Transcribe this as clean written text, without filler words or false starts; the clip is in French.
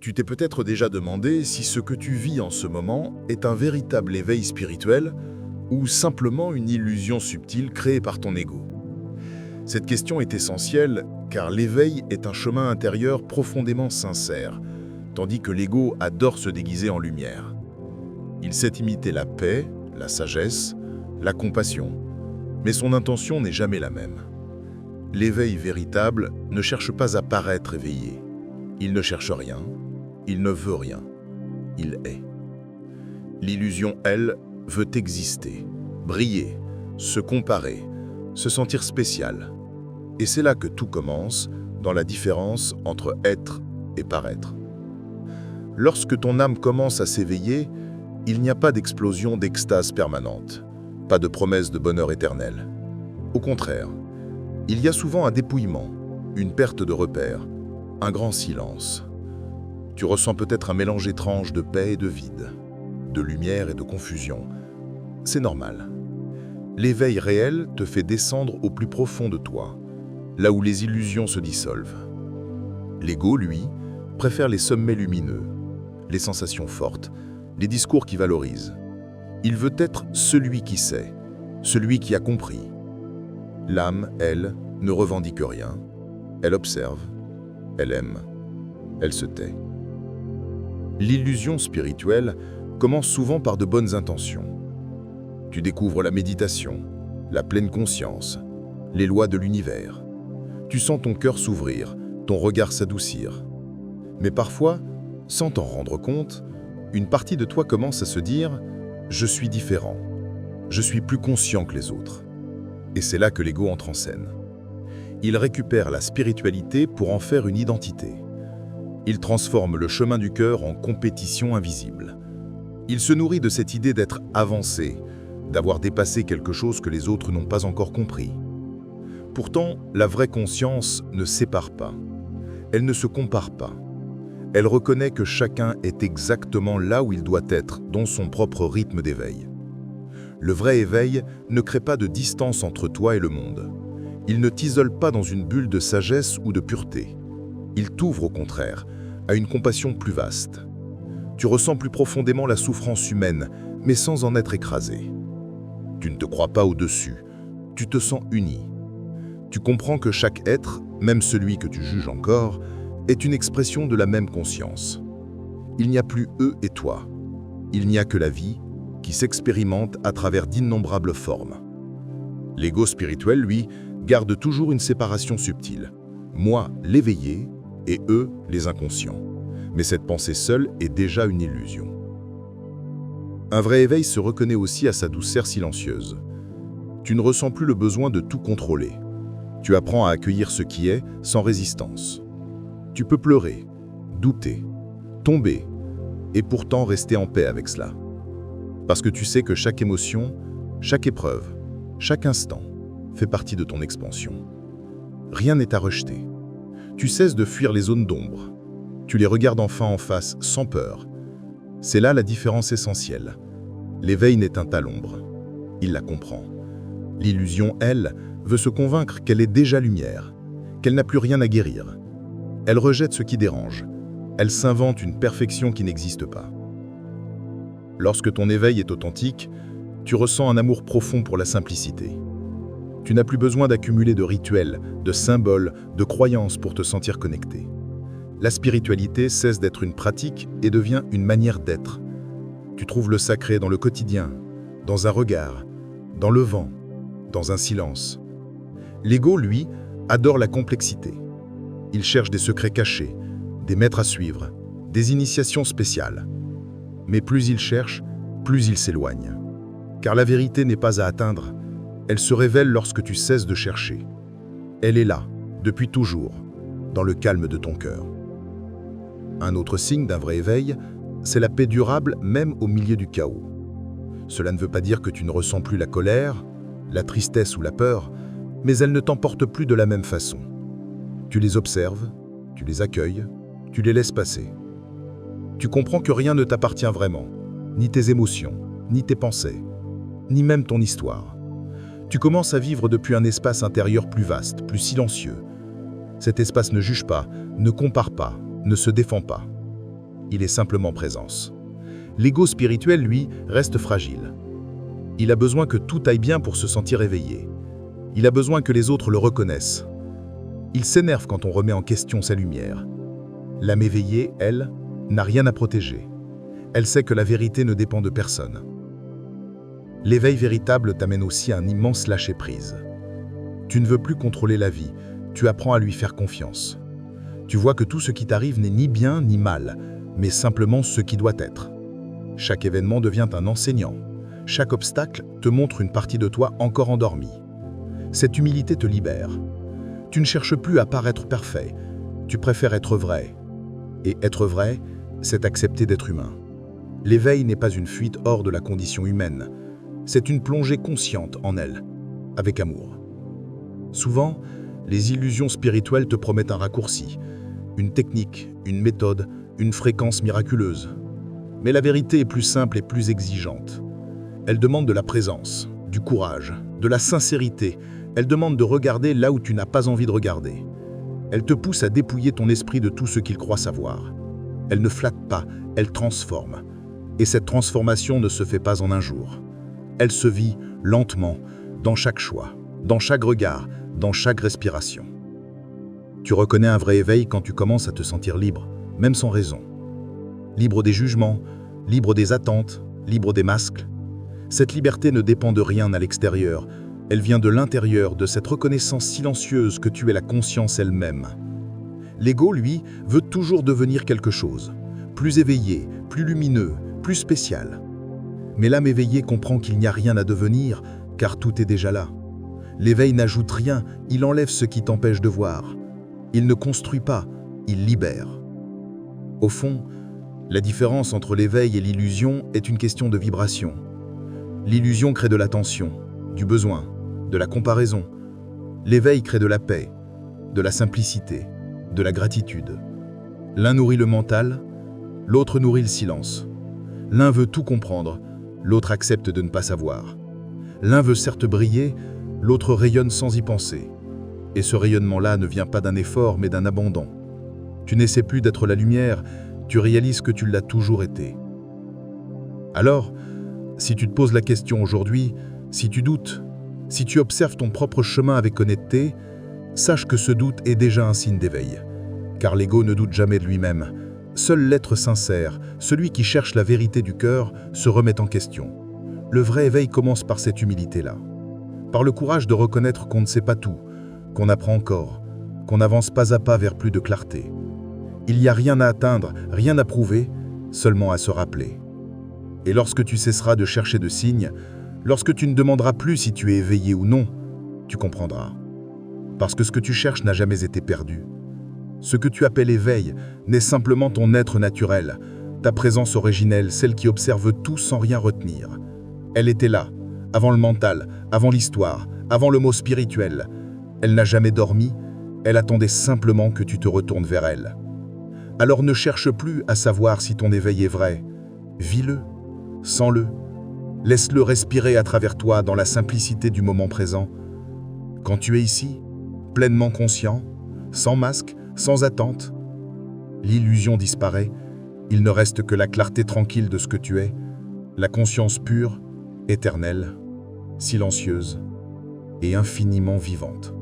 Tu t'es peut-être déjà demandé si ce que tu vis en ce moment est un véritable éveil spirituel ou simplement une illusion subtile créée par ton ego. Cette question est essentielle car l'éveil est un chemin intérieur profondément sincère, tandis que l'ego adore se déguiser en lumière. Il sait imiter la paix, la sagesse, la compassion, mais son intention n'est jamais la même. L'éveil véritable ne cherche pas à paraître éveillé. Il ne cherche rien, il ne veut rien, il est. L'illusion, elle, veut exister, briller, se comparer, se sentir spécial. Et c'est là que tout commence, dans la différence entre être et paraître. Lorsque ton âme commence à s'éveiller, il n'y a pas d'explosion d'extase permanente, pas de promesse de bonheur éternel. Au contraire, il y a souvent un dépouillement, une perte de repères, un grand silence. Tu ressens peut-être un mélange étrange de paix et de vide, de lumière et de confusion. C'est normal. L'éveil réel te fait descendre au plus profond de toi, là où les illusions se dissolvent. L'ego, lui, préfère les sommets lumineux, les sensations fortes, les discours qui valorisent. Il veut être celui qui sait, celui qui a compris. L'âme, elle, ne revendique rien. Elle observe, elle aime, elle se tait. L'illusion spirituelle commence souvent par de bonnes intentions. Tu découvres la méditation, la pleine conscience, les lois de l'univers. Tu sens ton cœur s'ouvrir, ton regard s'adoucir. Mais parfois, sans t'en rendre compte, une partie de toi commence à se dire « Je suis différent, je suis plus conscient que les autres ». Et c'est là que l'ego entre en scène. Il récupère la spiritualité pour en faire une identité. Il transforme le chemin du cœur en compétition invisible. Il se nourrit de cette idée d'être avancé, d'avoir dépassé quelque chose que les autres n'ont pas encore compris. Pourtant, la vraie conscience ne sépare pas. Elle ne se compare pas. Elle reconnaît que chacun est exactement là où il doit être, dans son propre rythme d'éveil. Le vrai éveil ne crée pas de distance entre toi et le monde. Il ne t'isole pas dans une bulle de sagesse ou de pureté. Il t'ouvre au contraire à une compassion plus vaste. Tu ressens plus profondément la souffrance humaine, mais sans en être écrasé. Tu ne te crois pas au-dessus, tu te sens uni. Tu comprends que chaque être, même celui que tu juges encore, est une expression de la même conscience. Il n'y a plus eux et toi. Il n'y a que la vie qui s'expérimente à travers d'innombrables formes. L'ego spirituel, lui, garde toujours une séparation subtile. Moi, l'éveillé, et eux, les inconscients. Mais cette pensée seule est déjà une illusion. Un vrai éveil se reconnaît aussi à sa douceur silencieuse. Tu ne ressens plus le besoin de tout contrôler. Tu apprends à accueillir ce qui est sans résistance. Tu peux pleurer, douter, tomber, et pourtant rester en paix avec cela. Parce que tu sais que chaque émotion, chaque épreuve, chaque instant fait partie de ton expansion. Rien n'est à rejeter. Tu cesses de fuir les zones d'ombre. Tu les regardes enfin en face, sans peur. C'est là la différence essentielle. L'éveil n'est un tas l'ombre. Il la comprend. L'illusion, elle, veut se convaincre qu'elle est déjà lumière, qu'elle n'a plus rien à guérir. Elle rejette ce qui dérange. Elle s'invente une perfection qui n'existe pas. Lorsque ton éveil est authentique, tu ressens un amour profond pour la simplicité. Tu n'as plus besoin d'accumuler de rituels, de symboles, de croyances pour te sentir connecté. La spiritualité cesse d'être une pratique et devient une manière d'être. Tu trouves le sacré dans le quotidien, dans un regard, dans le vent, dans un silence. L'ego, lui, adore la complexité. Il cherche des secrets cachés, des maîtres à suivre, des initiations spéciales. Mais plus il cherche, plus il s'éloigne. Car la vérité n'est pas à atteindre. Elle se révèle lorsque tu cesses de chercher. Elle est là, depuis toujours, dans le calme de ton cœur. Un autre signe d'un vrai éveil, c'est la paix durable même au milieu du chaos. Cela ne veut pas dire que tu ne ressens plus la colère, la tristesse ou la peur, mais elles ne t'emportent plus de la même façon. Tu les observes, tu les accueilles, tu les laisses passer. Tu comprends que rien ne t'appartient vraiment, ni tes émotions, ni tes pensées, ni même ton histoire. Tu commences à vivre depuis un espace intérieur plus vaste, plus silencieux. Cet espace ne juge pas, ne compare pas, ne se défend pas. il est simplement présence. L'ego spirituel, lui, reste fragile. Il a besoin que tout aille bien pour se sentir éveillé. Il a besoin que les autres le reconnaissent. Il s'énerve quand on remet en question sa lumière. L'âme éveillée, elle, n'a rien à protéger. Elle sait que la vérité ne dépend de personne. L'éveil véritable t'amène aussi à un immense lâcher-prise. Tu ne veux plus contrôler la vie, tu apprends à lui faire confiance. Tu vois que tout ce qui t'arrive n'est ni bien ni mal, mais simplement ce qui doit être. Chaque événement devient un enseignant. Chaque obstacle te montre une partie de toi encore endormie. Cette humilité te libère. Tu ne cherches plus à paraître parfait, tu préfères être vrai. Et être vrai, c'est accepter d'être humain. L'éveil n'est pas une fuite hors de la condition humaine, c'est une plongée consciente en elle, avec amour. Souvent, les illusions spirituelles te promettent un raccourci, une technique, une méthode, une fréquence miraculeuse. Mais la vérité est plus simple et plus exigeante. Elle demande de la présence, du courage, de la sincérité. Elle demande de regarder là où tu n'as pas envie de regarder. Elle te pousse à dépouiller ton esprit de tout ce qu'il croit savoir. Elle ne flatte pas, elle transforme. Et cette transformation ne se fait pas en un jour. Elle se vit lentement, dans chaque choix, dans chaque regard, dans chaque respiration. Tu reconnais un vrai éveil quand tu commences à te sentir libre, même sans raison. Libre des jugements, libre des attentes, libre des masques. Cette liberté ne dépend de rien à l'extérieur, elle vient de l'intérieur, de cette reconnaissance silencieuse que tu es la conscience elle-même. L'ego, lui, veut toujours devenir quelque chose, plus éveillé, plus lumineux, plus spécial. Mais l'âme éveillée comprend qu'il n'y a rien à devenir, car tout est déjà là. L'éveil n'ajoute rien, il enlève ce qui t'empêche de voir. Il ne construit pas, il libère. Au fond, la différence entre l'éveil et l'illusion est une question de vibration. L'illusion crée de la tension, du besoin, de la comparaison. L'éveil crée de la paix, de la simplicité, de la gratitude. L'un nourrit le mental, l'autre nourrit le silence. L'un veut tout comprendre, l'autre accepte de ne pas savoir. L'un veut certes briller, l'autre rayonne sans y penser. Et ce rayonnement-là ne vient pas d'un effort, mais d'un abandon. Tu n'essaies plus d'être la lumière, tu réalises que tu l'as toujours été. Alors, si tu te poses la question aujourd'hui, si tu doutes, si tu observes ton propre chemin avec honnêteté, sache que ce doute est déjà un signe d'éveil. Car l'ego ne doute jamais de lui-même. Seul l'être sincère, celui qui cherche la vérité du cœur, se remet en question. Le vrai éveil commence par cette humilité-là. Par le courage de reconnaître qu'on ne sait pas tout, qu'on apprend encore, qu'on avance pas à pas vers plus de clarté. Il n'y a rien à atteindre, rien à prouver, seulement à se rappeler. Et lorsque tu cesseras de chercher de signes, lorsque tu ne demanderas plus si tu es éveillé ou non, tu comprendras. Parce que ce que tu cherches n'a jamais été perdu. Ce que tu appelles éveil n'est simplement ton être naturel, ta présence originelle, celle qui observe tout sans rien retenir. Elle était là, avant le mental, avant l'histoire, avant le mot spirituel. Elle n'a jamais dormi, elle attendait simplement que tu te retournes vers elle. Alors ne cherche plus à savoir si ton éveil est vrai. Vis-le, sens-le, laisse-le respirer à travers toi dans la simplicité du moment présent. Quand tu es ici, pleinement conscient, sans masque, sans attente, l'illusion disparaît, il ne reste que la clarté tranquille de ce que tu es, la conscience pure, éternelle, silencieuse et infiniment vivante.